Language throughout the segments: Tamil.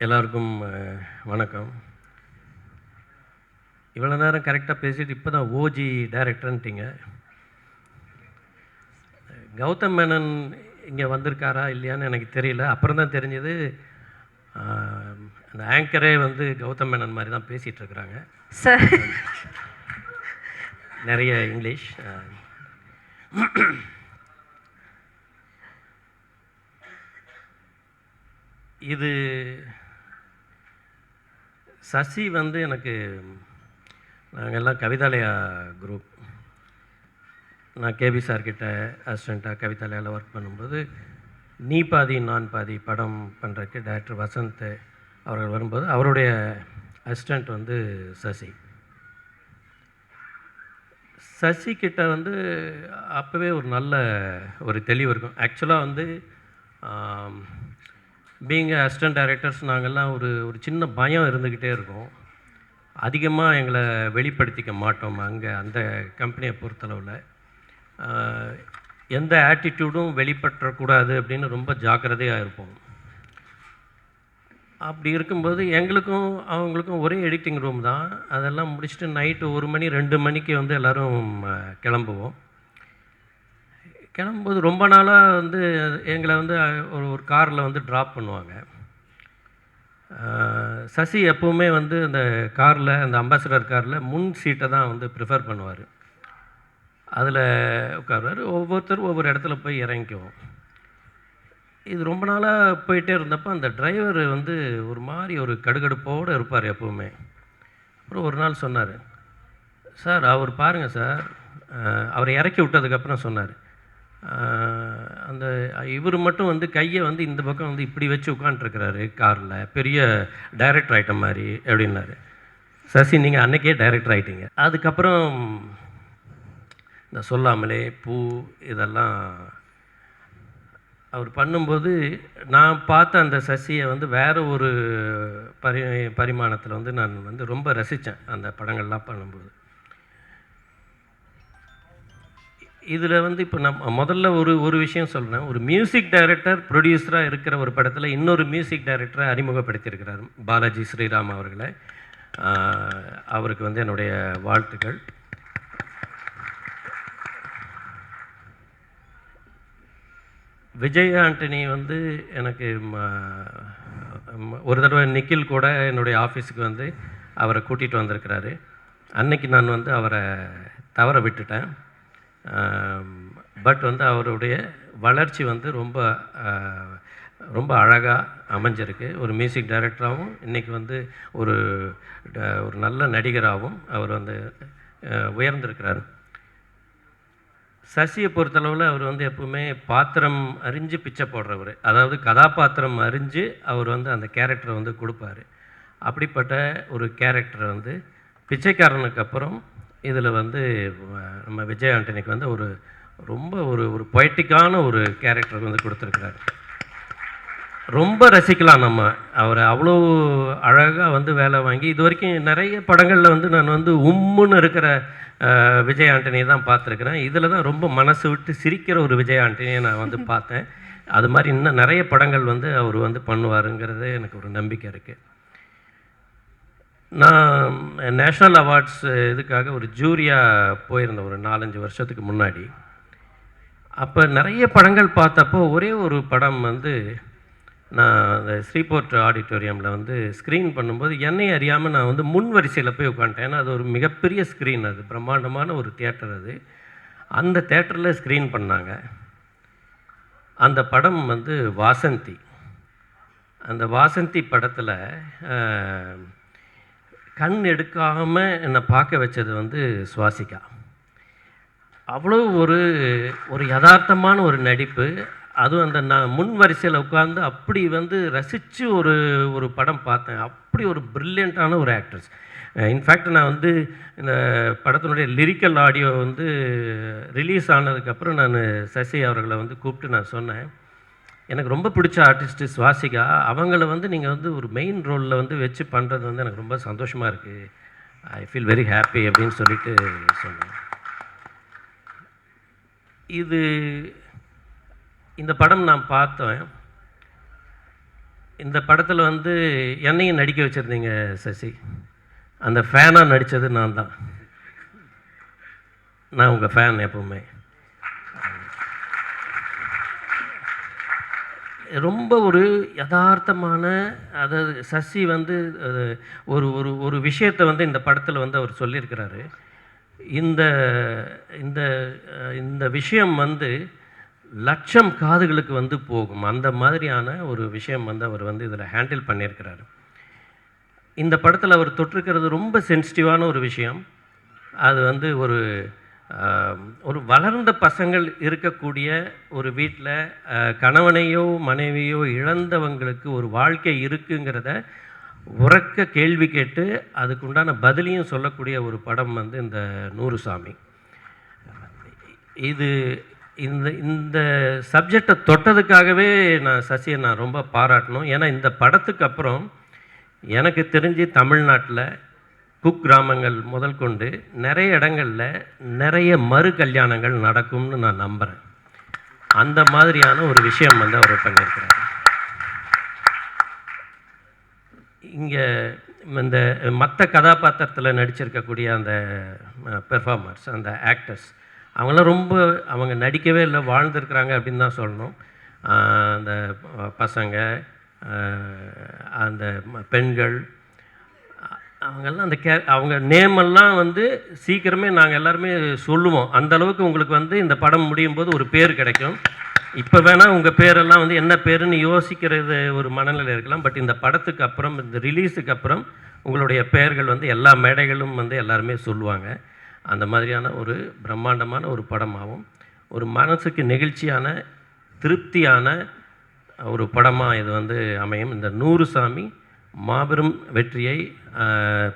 எல்லாருக்கும் வணக்கம். இவ்வளோ நேரம் கரெக்டாக பேசிட்டு இப்போ தான் ஓஜி டைரக்டர்ன்ட்டிங்க. கௌதம் மேனன் இங்கே வந்திருக்காரா இல்லையான்னு எனக்கு தெரியல. அப்புறம் தான் தெரிஞ்சது அந்த ஆங்கரே வந்து கௌதம் மேனன் மாதிரி தான் பேசிகிட்டு இருக்கிறாங்க சார். நிறைய இங்கிலீஷ். இது சசி வந்து எனக்கு நாங்கள் எல்லாம் கவிதாலயா குரூப். நான் கேபி சார்கிட்ட அசிஸ்டண்ட்டாக கவிதாலயாவில் ஒர்க் பண்ணும்போது நீ பாதி நான் பாதி படம் பண்ணுறதுக்கு டைரக்டர் வசந்த் அவர்கள் வரும்போது அவருடைய அசிஸ்டண்ட் வந்து சசி. சசிக்கிட்ட வந்து அப்போவே ஒரு நல்ல ஒரு தெளிவு இருக்கும். ஆக்சுவலாக வந்து பீயிங் அசிஸ்டன்ட் டைரக்டர்ஸ் நாங்கள்லாம் ஒரு ஒரு சின்ன பயம் இருந்துக்கிட்டே இருக்கும். அதிகமாக எங்களை வெளிப்படுத்திக்க மாட்டோம். அங்கே அந்த கம்பெனியை பொறுத்தளவில் எந்த ஆட்டிடியூடும் வெளிப்பற்றக்கூடாது அப்படின்னு ரொம்ப ஜாக்கிரதையாக இருப்போம். அப்படி இருக்கும்போது எங்களுக்கும் அவங்களுக்கும் ஒரே எடிட்டிங் ரூம் தான். அதெல்லாம் முடிச்சுட்டு நைட்டு 1 மணி 2 மணிக்கு வந்து எல்லோரும் கிளம்புவோம். கிளம்பும்போது ரொம்ப நாளாக வந்து எங்களை வந்து ஒரு காரில் வந்து ட்ராப் பண்ணுவாங்க. சசி எப்போவுமே வந்து அந்த காரில், அந்த அம்பாசிடர் காரில் முன் சீட்டை தான் வந்து ப்ரிஃபர் பண்ணுவார். அதில் உட்காருவார். ஒவ்வொருத்தரும் ஒவ்வொரு இடத்துல போய் இறங்கிக்குவோம். இது ரொம்ப நாளாக போயிட்டே இருந்தப்போ அந்த டிரைவர் வந்து ஒரு மாதிரி ஒரு கடுகடுப்போடு இருப்பார் எப்போவுமே. அப்புறம் ஒரு நாள் சொன்னார், சார் அவர் பாருங்கள் சார், அவரை இறக்கி விட்டதுக்கப்புறம் சொன்னார், அந்த இவர் மட்டும் வந்து கையை வந்து இந்த பக்கம் வந்து இப்படி வச்சு உட்காண்ட்ருக்கிறாரு காரில், பெரிய டைரக்டர் ஐட்டம் மாதிரி அப்படின்னாரு. சசி நீங்கள் அன்றைக்கே டைரக்டர் ஆகிட்டீங்க. அதுக்கப்புறம் இந்த சொல்லாமலே பூ இதெல்லாம் அவர் பண்ணும்போது நான் பார்த்த அந்த சசியை வந்து வேறு ஒரு பரிமாணத்தில் வந்து நான் வந்து ரொம்ப ரசித்தேன் அந்த படங்கள்லாம் பண்ணும்போது. இதில் வந்து இப்போ நான் முதல்ல ஒரு விஷயம் சொல்கிறேன். ஒரு மியூசிக் டைரக்டர் ப்ரொடியூசராக இருக்கிற ஒரு படத்தில் இன்னொரு மியூசிக் டைரக்டரை அறிமுகப்படுத்தியிருக்கிறார் பாலாஜி ஸ்ரீராம் அவர்களை. அவருக்கு வந்து என்னுடைய வாழ்த்துக்கள். விஜய் ஆண்டனி வந்து எனக்கு ஒரு தடவை நிக்கில் கூட என்னுடைய ஆஃபீஸுக்கு வந்து அவரை கூட்டிகிட்டு வந்திருக்கிறாரு. அன்னைக்கு நான் வந்து அவரை தவற விட்டுட்டேன். பட் வந்து அவருடைய வளர்ச்சி வந்து ரொம்ப ரொம்ப அழகாக அமைஞ்சிருக்கு. ஒரு மியூசிக் டைரக்டராகவும் இன்றைக்கி வந்து ஒரு ஒரு நல்ல நடிகராகவும் அவர் வந்து உயர்ந்திருக்கிறார். சசியை பொறுத்தளவில் அவர் வந்து எப்பவுமே பாத்திரம் அறிஞ்சு பிச்சை போடுறவர். அதாவது கதாபாத்திரம் அறிஞ்சு அவர் வந்து அந்த கேரக்டரை வந்து கொடுப்பார். அப்படிப்பட்ட ஒரு கேரக்டரை வந்து பிச்சைக்காரனுக்கு அப்புறம் இதில் வந்து நம்ம விஜய் ஆண்டனிக்கு வந்து ஒரு ரொம்ப ஒரு பொயட்டிக்கான ஒரு கேரக்டர் வந்து கொடுத்துருக்குறாரு. ரொம்ப ரசிக்கலாம் நம்ம அவரை. அவ்வளோ அழகாக வந்து வேலை வாங்கி இது வரைக்கும் நிறைய படங்களில் வந்து நான் வந்து உம்முன்னு இருக்கிற விஜய் ஆண்டனியை தான் பார்த்துருக்குறேன். இதில் தான் ரொம்ப மனசு விட்டு சிரிக்கிற ஒரு விஜய் ஆண்டனியை நான் வந்து பார்த்தேன். அது மாதிரி இன்னும் நிறைய படங்கள் வந்து அவர் வந்து பண்ணுவாருங்கிறது எனக்கு ஒரு நம்பிக்கை இருக்குது. நான் நேஷ்னல் அவார்ட்ஸ் இதுக்காக ஒரு ஜூரியாக போயிருந்தேன் ஒரு 4-5 வருஷத்துக்கு முன்னாடி. அப்போ நிறைய படங்கள் பார்த்தப்போ ஒரே ஒரு படம் வந்து நான் அந்த ஸ்ரீபோர்ட் ஆடிட்டோரியமில் வந்து ஸ்க்ரீன் பண்ணும்போது என்னை அறியாமல் நான் வந்து முன் வரிசையில் போய் உட்காந்துட்டேன். ஏன்னா அது ஒரு மிகப்பெரிய ஸ்க்ரீன், அது பிரம்மாண்டமான ஒரு தியேட்டர். அது அந்த தேட்டரில் ஸ்க்ரீன் பண்ணாங்க. அந்த படம் வந்து வாசந்தி. அந்த வாசந்தி படத்தில் கண் எடுக்காமல் என்னை பார்க்க வச்சது வந்து சுவாசிகா. அவ்வளோ ஒரு யதார்த்தமான ஒரு நடிப்பு. அதுவும் அந்த நான் முன் வரிசையில் உட்காந்து அப்படி வந்து ரசித்து ஒரு படம் பார்த்தேன். அப்படி ஒரு ப்ரில்லியண்ட்டான ஒரு ஆக்ட்ரஸ். இன்ஃபேக்ட் நான் வந்து இந்த படத்தினுடைய லிரிக்கல் ஆடியோ வந்து ரிலீஸ் ஆனதுக்கப்புறம் நான் சசி அவர்களை வந்து கூப்பிட்டு நான் சொன்னேன், எனக்கு ரொம்ப பிடிச்ச ஆர்டிஸ்ட்டு சுவாசிகா, அவங்கள வந்து நீங்கள் வந்து ஒரு மெயின் ரோலில் வந்து வச்சு பண்ணுறது வந்து எனக்கு ரொம்ப சந்தோஷமாக இருக்குது, ஐ ஃபீல் வெரி ஹாப்பி அப்படின்னு சொல்லிட்டு சொன்னேன். இந்த படம் நான் பார்த்தேன். இந்த படத்தில் வந்து என்னையும் நடிக்க வச்சுருந்தீங்க சசி. அந்த ஃபேனாக நடித்தது நான் தான். நான் உங்கள் ஃபேன் எப்பவுமே. ரொம்ப ஒரு யதார்த்தமான, அதாவது சசி வந்து ஒரு ஒரு ஒரு விஷயத்தை வந்து இந்த படத்தில் வந்து அவர் சொல்லியிருக்கிறாரு. இந்த இந்த இந்த விஷயம் வந்து லட்சம் காதுகளுக்கு வந்து போகும். அந்த மாதிரியான ஒரு விஷயம் வந்து அவர் வந்து இதில் ஹேண்டில் பண்ணியிருக்கிறாரு. இந்த படத்தில் அவர் தொட்டிருக்கிறது ரொம்ப சென்சிட்டிவான ஒரு விஷயம். அது வந்து ஒரு ஒரு வளர்ந்த பசங்கள் இருக்கக்கூடிய ஒரு வீட்டில் கணவனையோ மனைவியோ இழந்தவங்களுக்கு ஒரு வாழ்க்கை இருக்குங்கிறத உரக்க கேள்வி கேட்டு அதுக்குண்டான பதிலையும் சொல்லக்கூடிய ஒரு படம் வந்து இந்த 100 சாமி. இது இந்த இந்த சப்ஜெக்டை தொட்டதுக்காகவே நான் சசியை நான் ரொம்ப பாராட்டணும். ஏன்னா இந்த படத்துக்கு அப்புறம் எனக்கு தெரிஞ்சு தமிழ்நாட்டில் குக்கிராமங்கள் முதல் கொண்டு நிறைய இடங்களில் நிறைய மறு கல்யாணங்கள் நடக்கும்னு நான் நம்புகிறேன். அந்த மாதிரியான ஒரு விஷயம் வந்து அவர் பண்ணியிருக்கிறார். இங்கே இந்த மற்ற கதாபாத்திரத்தில் நடிச்சிருக்கக்கூடிய அந்த பெர்ஃபார்மர்ஸ், அந்த ஆக்டர்ஸ், அவங்களாம் ரொம்ப அவங்க நடிக்கவே இல்லை, வாழ்ந்துருக்குறாங்க அப்படின்னு தான் சொல்லணும். அந்த பசங்க, அந்த பெண்கள், அவங்கெல்லாம் அந்த அவங்க நேமெல்லாம் வந்து சீக்கிரமே நாங்கள் எல்லாருமே சொல்லுவோம். அந்தளவுக்கு உங்களுக்கு வந்து இந்த படம் முடியும் போது ஒரு பேர் கிடைக்கும். இப்போ வேணால் உங்கள் பேரெல்லாம் வந்து என்ன பேருன்னு யோசிக்கிறது ஒரு மனநிலை இருக்கலாம். பட் இந்த படத்துக்கு அப்புறம், இந்த ரிலீஸுக்கு அப்புறம் உங்களுடைய பெயர்கள் வந்து எல்லா மேடைகளும் வந்து எல்லாருமே சொல்லுவாங்க. அந்த மாதிரியான ஒரு பிரம்மாண்டமான ஒரு படமாகவும், ஒரு மனசுக்கு நெகிழ்ச்சியான, திருப்தியான ஒரு படமாக இது வந்து அமையும். இந்த 100 சாமி மாபெரும் வெற்றியை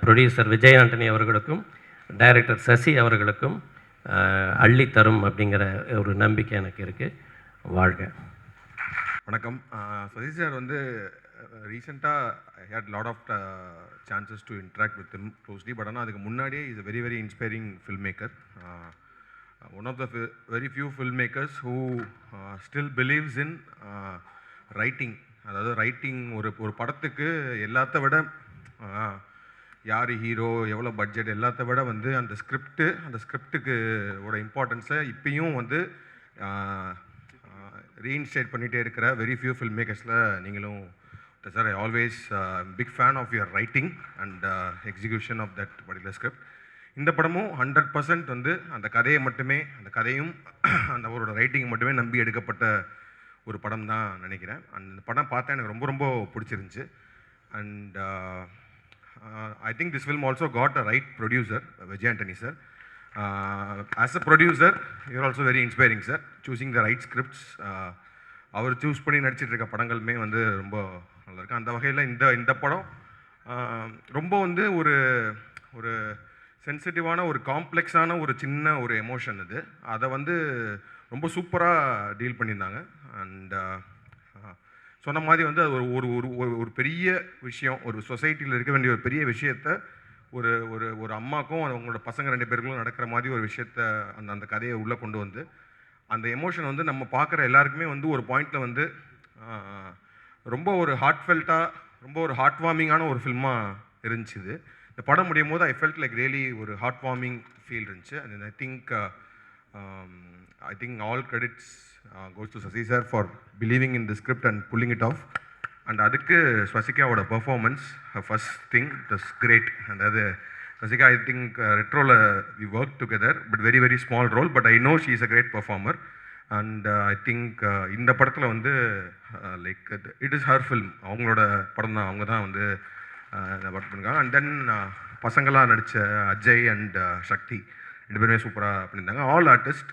ப்ரொடியூசர் விஜய் ஆண்டனி அவர்களுக்கும் டைரக்டர் சசி அவர்களுக்கும் அள்ளி தரும் அப்படிங்கிற ஒரு நம்பிக்கை எனக்கு இருக்குது. வாழ்க. வணக்கம். சசி சார் வந்து ரீசெண்டாக I had lot of chances to interact with him closely. But ஆனால் அதுக்கு முன்னாடியே is a very very inspiring film maker. One of the very few film makers who still believes in writing. அதாவது ரைட்டிங் ஒரு படத்துக்கு எல்லாத்த விட யார் ஹீரோ, எவ்வளோ பட்ஜெட், எல்லாத்த விட வந்து அந்த ஸ்கிரிப்டுக்கு ஓட இம்பார்ட்டன்ஸை இப்பயும் வந்து ரீஇன்ஸ்டேட் பண்ணிகிட்டே இருக்கிற வெரி ஃபியூ ஃபில்ம் மேக்கர்ஸில் நீங்களும் sir. I always big fan of your writing and execution of that particular script. இந்த படமும் 100% வந்து அந்த கதையை மட்டுமே, அந்த கதையும் அந்த அவரோட ரைட்டிங்கை மட்டுமே நம்பி எடுக்கப்பட்ட ஒரு படம் தான் நினைக்கிறேன். அந்த படம் பார்த்தா எனக்கு ரொம்ப ரொம்ப பிடிச்சிருந்துச்சு. And I think this film also got a right producer, Vijay Antony sir. As a producer you are also very inspiring sir, choosing the right scripts. அவர் சூஸ் பண்ணி நடிச்சிட்டு இருக்க படங்களுமே வந்து ரொம்ப நல்லாயிருக்கு. அந்த வகையில் இந்த படம் ரொம்ப வந்து ஒரு சென்சிட்டிவான, ஒரு காம்ப்ளெக்ஸான ஒரு சின்ன ஒரு எமோஷன் இது. அதை வந்து ரொம்ப சூப்பராக டீல் பண்ணியிருந்தாங்க. அண்ட் சொன்ன மாதிரி வந்து அது ஒரு ஒரு ஒரு பெரிய விஷயம், ஒரு சொசைட்டியில் இருக்க வேண்டிய ஒரு பெரிய விஷயத்த ஒரு ஒரு ஒரு அம்மாக்கும் அவங்களோட பசங்க 2 பேருக்கும் நடக்கிற மாதிரி ஒரு விஷயத்த அந்த கதையை உள்ளே கொண்டு வந்து அந்த எமோஷன் வந்து நம்ம பார்க்குற எல்லாருக்குமே வந்து ஒரு பாயிண்டில் வந்து ரொம்ப ஒரு ஹார்ட்ஃபெல்ட்டாக, ரொம்ப ஒரு ஹார்ட் வார்மிங்கான ஒரு ஃபில்மாக இருந்துச்சு இது. இந்த படம் முடியும் போது ஐ ஃபெல்ட் லைக் ரியலி ஒரு ஹார்ட் வார்மிங் ஃபீல் இருந்துச்சு. And I think all credits goes to Sasi sir for believing in the script and pulling it off. And அதுக்கு ஸ்வசிகாவோட performance, first thing it was great. அதாவது ஸ்வசிகா, ஐ திங்க் ரெட்ரோவில் we work together, but very very small role, but I know she is a great performer. And I think இந்த படத்தில் வந்து like it is her film, அவங்களோட படம் தான், அவங்க தான் வந்து ஒர்க் பண்ணியிருக்காங்க. அண்ட் தென் பசங்களாக நடித்த அஜய் அண்ட் சக்தி 2 பேருமே சூப்பராக பண்ணியிருந்தாங்க, all artist.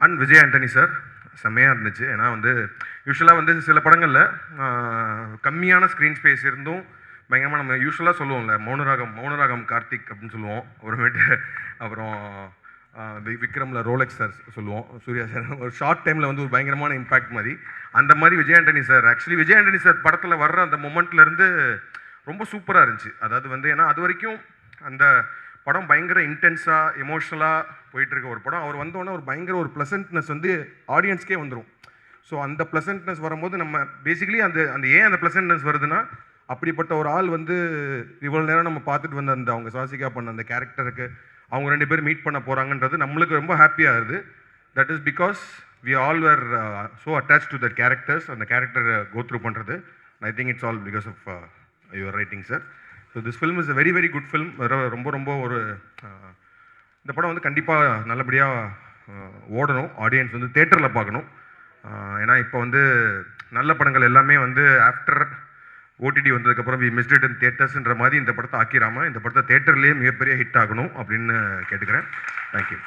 And Vijay Antony sir செம்மையாக இருந்துச்சு. ஏன்னா வந்து யூஸ்வலாக வந்து சில படங்களில் கம்மியான ஸ்க்ரீன் ஸ்பேஸ் இருந்தும் பயங்கரமாக நம்ம யூஸ்வலாக சொல்லுவோம்ல, மௌனராகம் கார்த்திக் அப்படின்னு சொல்லுவோம். அப்புறம் விக்ரமில் ரோலெக்ஸ் சார் சொல்லுவோம், சூர்யா சார் ஒரு ஷார்ட் டைமில் வந்து ஒரு பயங்கரமான இம்பேக்ட் மாதிரி. அந்த மாதிரி Vijay Antony sir, actually Vijay Antony sir படத்தில் வர்ற அந்த மொமெண்ட்லேருந்து ரொம்ப சூப்பராக இருந்துச்சு. அதாவது வந்து ஏன்னா அது வரைக்கும் அந்த படம் பயங்கர இன்டென்ஸாக எமோஷ்னலாக போயிட்டுருக்க ஒரு படம். அவர் வந்தோடனே ஒரு பயங்கர ஒரு ப்ளசன்ட்னஸ் வந்து ஆடியன்ஸ்க்கே வந்துடும். ஸோ அந்த ப்ளசன்ட்னஸ் வரும்போது நம்ம பேசிக்கலி அந்த அந்த ஏன் அந்த ப்ளசன்ட்னஸ் வருதுன்னா, அப்படிப்பட்ட ஒரு ஆள் வந்து இவ்வளோ நேரம் நம்ம பார்த்துட்டு வந்த அந்த அவங்க சுவாசிகா பண்ண அந்த கேரக்டருக்கு அவங்க 2 பேரும் மீட் பண்ண போகிறாங்கன்றது நம்மளுக்கு ரொம்ப ஹாப்பியாக இருக்குது. That is because we all were so attach to that characters, அந்த கேரக்டரை கோ த்ரூ பண்ணுறது. I think it's all because of your writing sir. So this film is a very very good film. ரொம்ப ரொம்ப ஒரு இந்த படம் வந்து கண்டிப்பாக நல்லபடியாக ஓடணும். ஆடியன்ஸ் வந்து தேட்டரில் பார்க்கணும். ஏன்னா இப்போ வந்து நல்ல படங்கள் எல்லாமே வந்து ஆஃப்டர் ஓடிடி வந்ததுக்கப்புறம் வி மிஸ்ட் இட் இன் தியேட்டர்ஸ்ன்ற மாதிரி இந்த படத்தை ஆக்கிராமல் இந்த படத்தை தேட்டர்லேயே மிகப்பெரிய ஹிட் ஆகணும் அப்படின்னு கேட்டுக்கிறேன். தேங்க்யூ.